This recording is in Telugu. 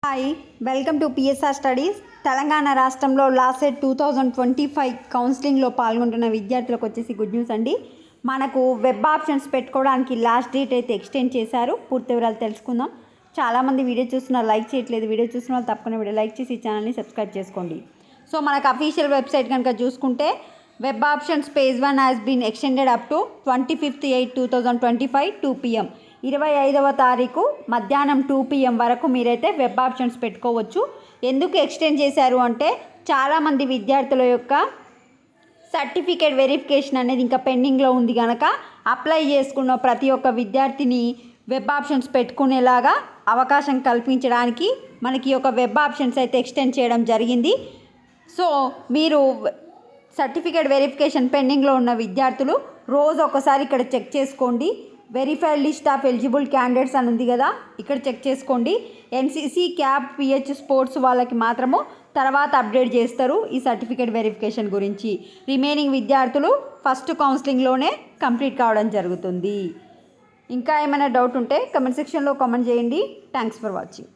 Hi, welcome to PSR studies. Telangana రాష్ట్రంలో లాసెట్ 2025 కౌన్సిలింగ్లో పాల్గొంటున్న విద్యార్థులకు వచ్చేసి గుడ్ న్యూస్ అండి. మనకు వెబ్ ఆప్షన్స్ పెట్టుకోవడానికి లాస్ట్ డేట్ అయితే ఎక్స్టెండ్ చేశారు. పూర్తి వివరాలు తెలుసుకుందాం. చాలామంది వీడియో చూస్తున్నారు, లైక్ చేయట్లేదు. వీడియో చూసిన వాళ్ళు తప్పకుండా వీడియో లైక్ చేసి ఈ ఛానల్ని సబ్స్క్రైబ్ చేసుకోండి. సో మనకు అఫీషియల్ వెబ్సైట్ కనుక చూసుకుంటే web options page 1 has been extended up to 25/8/2025 2 PM. 25వ తారీఖు మధ్యాహ్నం 2 PM వరకు మీరైతే వెబ్ ఆప్షన్స్ పెట్టుకోవచ్చు. ఎందుకు ఎక్స్టెండ్ చేశారు అంటే చాలామంది విద్యార్థుల యొక్క సర్టిఫికేట్ వెరిఫికేషన్ అనేది ఇంకా పెండింగ్లో ఉంది కనుక అప్లై చేసుకున్న ప్రతి ఒక్క విద్యార్థిని వెబ్ ఆప్షన్స్ పెట్టుకునేలాగా అవకాశం కల్పించడానికి మనకి ఒక వెబ్ ఆప్షన్స్ అయితే ఎక్స్టెండ్ చేయడం జరిగింది. సో మీరు సర్టిఫికేట్ వెరిఫికేషన్ పెండింగ్లో ఉన్న విద్యార్థులు రోజు ఒకసారి ఇక్కడ చెక్ చేసుకోండి. Verified list of eligible candidates అని ఉంది కదా, ఇక్కడ చెక్ చేసుకోండి. ఎన్సీసీ, క్యాప్, పిహెచ్, స్పోర్ట్స్ వాళ్ళకి మాత్రము తర్వాత అప్డేట్ చేస్తారు ఈ సర్టిఫికేట్ వెరిఫికేషన్ గురించి. రిమైనింగ్ విద్యార్థులు ఫస్ట్ కౌన్సిలింగ్లోనే కంప్లీట్ కావడం జరుగుతుంది. ఇంకా ఏమైనా డౌట్ ఉంటే కమెంట్ సెక్షన్లో కామెంట్ చేయండి. Thanks for watching.